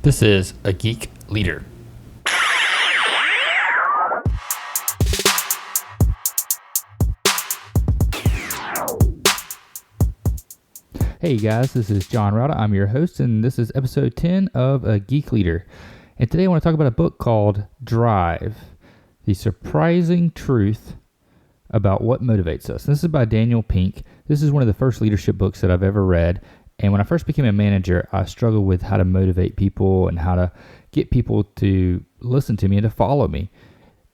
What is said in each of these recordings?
This is A Geek Leader. Hey guys, this is John Rada. I'm your host, and this is episode 10 of A Geek Leader. And today I want to talk about a book called Drive, The Surprising Truth About What Motivates Us. And this is by Daniel Pink. This is one of the first leadership books that I've ever read. And when I first became a manager, I struggled with how to motivate people and how to get people to listen to me and to follow me.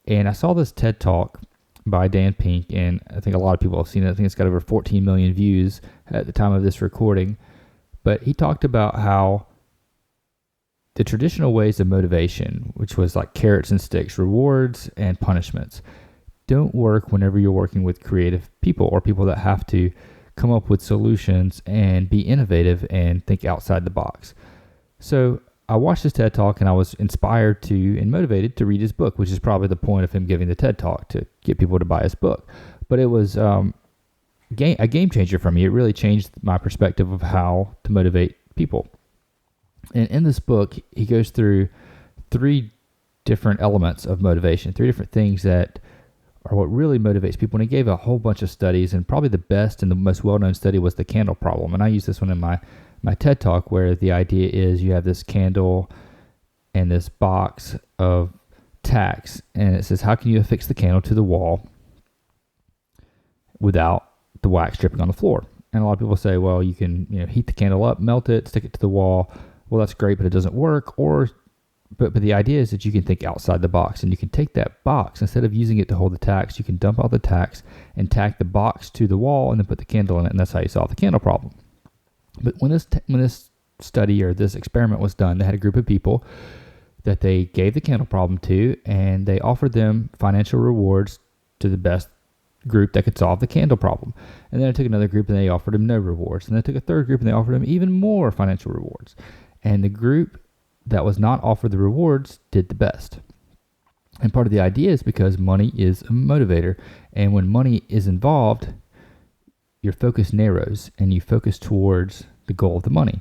And I saw this TED Talk by Dan Pink, and I think a lot of people have seen it. I think it's got over 14 million views at the time of this recording. But he talked about how the traditional ways of motivation, which was like carrots and sticks, rewards and punishments, don't work whenever you're working with creative people or people that have to come up with solutions and be innovative and think outside the box. So I watched this TED Talk and I was inspired to and motivated to read his book, which is probably the point of him giving the TED Talk, to get people to buy his book. But it was a game changer for me. It really changed my perspective of how to motivate people. And in this book, he goes through three different elements of motivation, three different things that are what really motivates people. And he gave a whole bunch of studies, and probably the best and the most well-known study was the candle problem. And I use this one in my TED Talk, where the idea is you have this candle and this box of tacks, and it says, how can you affix the candle to the wall without the wax dripping on the floor? And a lot of people say, well, you can heat the candle up, melt it, stick it to the wall. Well, that's great, but it doesn't work. But the idea is that you can think outside the box, and you can take that box, instead of using it to hold the tacks, you can dump out the tacks and tack the box to the wall and then put the candle in it, and that's how you solve the candle problem. But when this study or this experiment was done, they had a group of people that they gave the candle problem to, and they offered them financial rewards to the best group that could solve the candle problem. And then I took another group and they offered them no rewards. And then I took a third group and they offered them even more financial rewards. And the group that was not offered the rewards did the best. And part of the idea is because money is a motivator. And when money is involved, your focus narrows and you focus towards the goal of the money.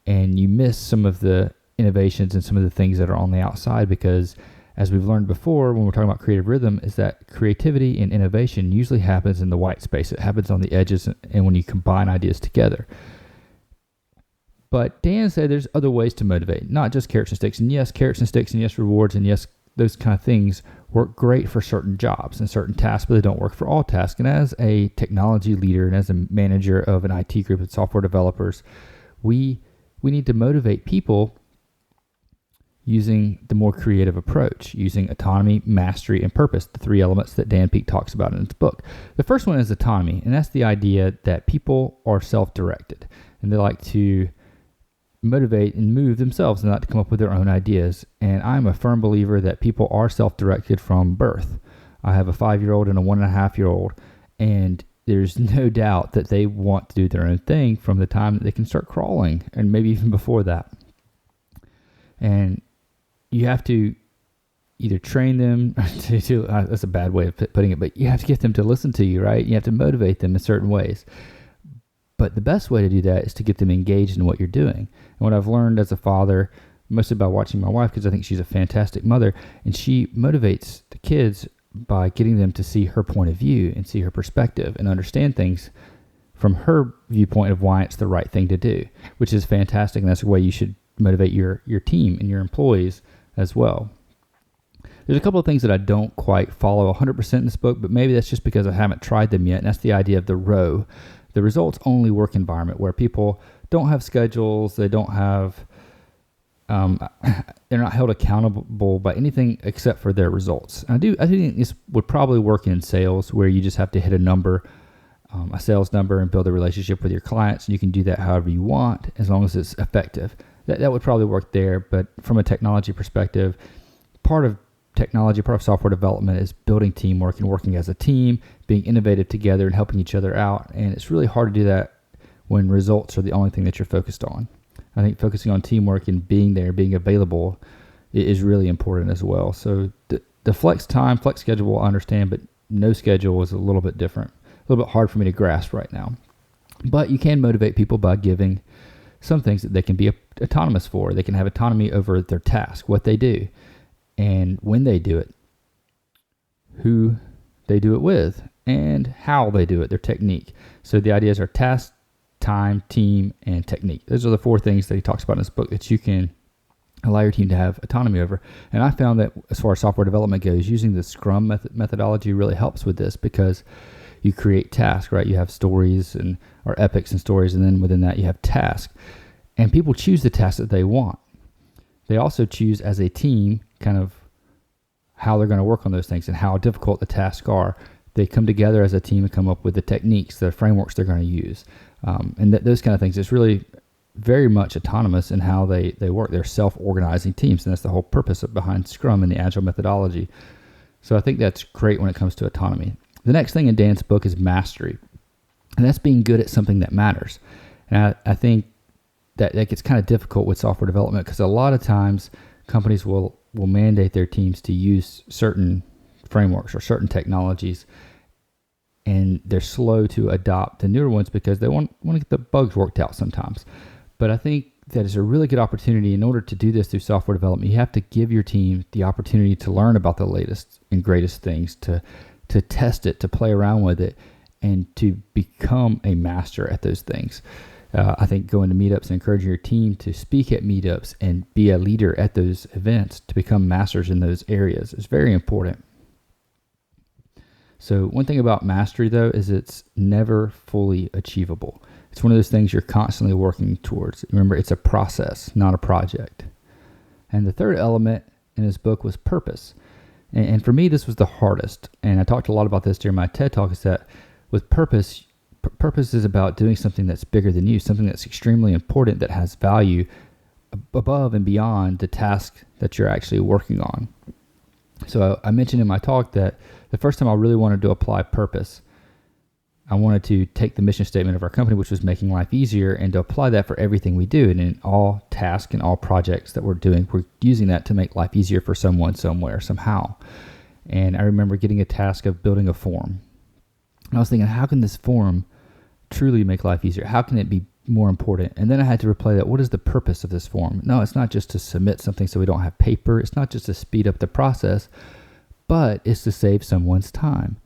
And you miss some of the innovations and some of the things that are on the outside, because as we've learned before when we're talking about creative rhythm, is that creativity and innovation usually happens in the white space. It happens on the edges and when you combine ideas together. But Dan said there's other ways to motivate, not just carrots and sticks. And yes, carrots and sticks, and yes, rewards, and yes, those kind of things work great for certain jobs and certain tasks, but they don't work for all tasks. And as a technology leader and as a manager of an IT group of software developers, we need to motivate people using the more creative approach, using autonomy, mastery, and purpose, the three elements that Dan Pink talks about in his book. The first one is autonomy, and that's the idea that people are self-directed, and they like to motivate and move themselves and not to come up with their own ideas. And I'm a firm believer that people are self-directed from birth. I have a 5-year-old and a 1.5-year-old, and there's no doubt that they want to do their own thing from the time that they can start crawling, and maybe even before that. And you have to either train them to that's a bad way of putting it, but you have to get them to listen to you, right? You have to motivate them in certain ways. But the best way to do that is to get them engaged in what you're doing. And what I've learned as a father, mostly by watching my wife, because I think she's a fantastic mother, and she motivates the kids by getting them to see her point of view and see her perspective and understand things from her viewpoint of why it's the right thing to do, which is fantastic. And that's the way you should motivate your team and your employees as well. There's a couple of things that I don't quite follow 100% in this book, but maybe that's just because I haven't tried them yet. And that's the idea of the ROW, the results only work environment, where people don't have schedules, they don't have, they're not held accountable by anything except for their results. And I think this would probably work in sales, where you just have to hit a number, a sales number, and build a relationship with your clients. And you can do that however you want, as long as it's effective. That would probably work there. But from a technology perspective, part of software development is building teamwork and working as a team, being innovative together and helping each other out. And it's really hard to do that when results are the only thing that you're focused on. I think focusing on teamwork and being there, being available, is really important as well. So the flex schedule, I understand, but no schedule is a little bit different, a little bit hard for me to grasp right now. But you can motivate people by giving some things that they can be autonomous for. They can have autonomy over their task, what they do, and when they do it, who they do it with, and how they do it, their technique. So the ideas are task, time, team, and technique. Those are the 4 things that he talks about in this book that you can allow your team to have autonomy over. And I found that as far as software development goes, using the Scrum methodology really helps with this, because you create tasks, right? You have stories or epics and stories, and then within that you have tasks. And people choose the tasks that they want. They also choose as a team kind of how they're going to work on those things and how difficult the tasks are. They come together as a team and come up with the techniques, the frameworks they're going to use. And those kind of things. It's really very much autonomous in how they work. They're self-organizing teams, and that's the whole purpose behind Scrum and the Agile methodology. So I think that's great when it comes to autonomy. The next thing in Dan's book is mastery, and that's being good at something that matters. And I think that gets kind of difficult with software development, because a lot of times companies will mandate their teams to use certain frameworks or certain technologies, and they're slow to adopt the newer ones because they want to get the bugs worked out sometimes. But I think that is a really good opportunity. In order to do this through software development, you have to give your team the opportunity to learn about the latest and greatest things, to test it, to play around with it, and to become a master at those things. I think going to meetups and encouraging your team to speak at meetups and be a leader at those events to become masters in those areas is very important. So one thing about mastery, though, is it's never fully achievable. It's one of those things you're constantly working towards. Remember, it's a process, not a project. And the third element in his book was purpose. And for me, this was the hardest. And I talked a lot about this during my TED Talk, is that with purpose, purpose is about doing something that's bigger than you, something that's extremely important, that has value above and beyond the task that you're actually working on. So I mentioned in my talk that the first time I really wanted to apply purpose, I wanted to take the mission statement of our company, which was making life easier, and to apply that for everything we do. And in all tasks and all projects that we're doing, we're using that to make life easier for someone, somewhere, somehow. And I remember getting a task of building a form. And I was thinking, how can this form truly make life easier? How can it be more important? And then I had to replay that. What is the purpose of this form? No, it's not just to submit something so we don't have paper. It's not just to speed up the process, but it's to save someone's time.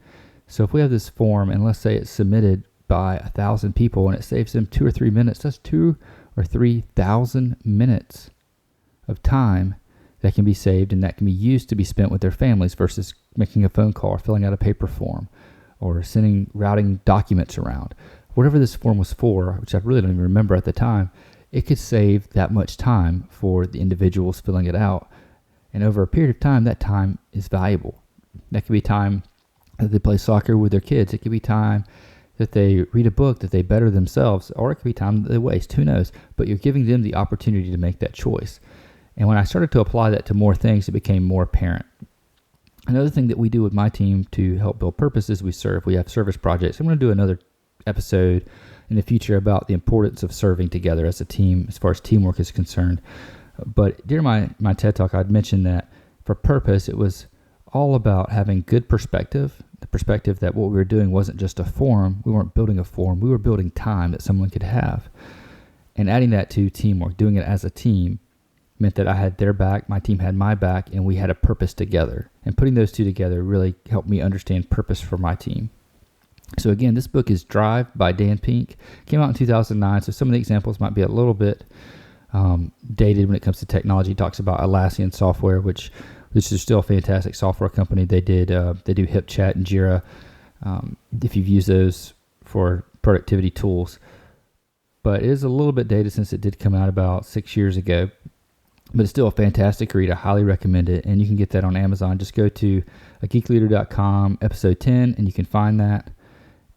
So if we have this form, and let's say it's submitted by 1,000 people and it saves them 2 or 3 minutes, that's 2,000 or 3,000 minutes of time that can be saved, and that can be used to be spent with their families versus making a phone call or filling out a paper form or routing documents around. Whatever this form was for, which I really don't even remember at the time, it could save that much time for the individuals filling it out. And over a period of time, that time is valuable. That could be time that they play soccer with their kids. It could be time that they read a book, that they better themselves, or it could be time that they waste. Who knows? But you're giving them the opportunity to make that choice. And when I started to apply that to more things, it became more apparent. Another thing that we do with my team to help build purpose is we serve. We have service projects. I'm going to do another episode in the future about the importance of serving together as a team, as far as teamwork is concerned. But during my TED Talk, I'd mentioned that for purpose, it was all about having good perspective, the perspective that what we were doing wasn't just a form. We weren't building a form. We were building time that someone could have. And adding that to teamwork, doing it as a team, meant that I had their back, my team had my back, and we had a purpose together. And putting those two together really helped me understand purpose for my team. So again, this book is Drive by Dan Pink. Came out in 2009, so some of the examples might be a little bit dated when it comes to technology. He talks about Atlassian software, which is still a fantastic software company. They do HipChat and Jira, if you've used those for productivity tools. But it is a little bit dated since it did come out about 6 years ago. But it's still a fantastic read. I highly recommend it. And you can get that on Amazon. Just go to geekleader.com, episode 10, and you can find that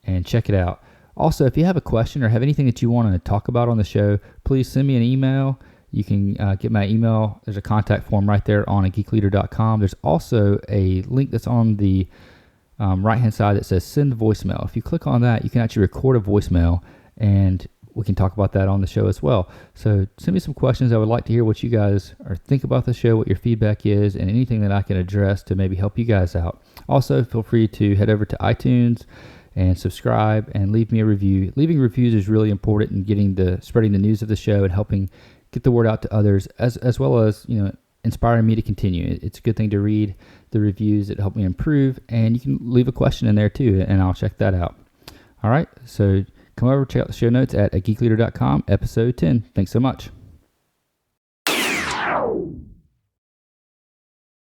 and check it out. Also, if you have a question or have anything that you want to talk about on the show, please send me an email. You can get my email. There's a contact form right there on geekleader.com. There's also a link that's on the right-hand side that says send voicemail. If you click on that, you can actually record a voicemail, and we can talk about that on the show as well. So send me some questions. I would like to hear what you guys think about the show, what your feedback is, and anything that I can address to maybe help you guys out. Also, feel free to head over to iTunes and subscribe and leave me a review. Leaving reviews is really important in spreading the news of the show and helping get the word out to others, as well as, inspiring me to continue. It's a good thing to read the reviews that help me improve, and you can leave a question in there too, and I'll check that out. All right, so come over, check out the show notes at ageekleader.com, episode 10. Thanks so much.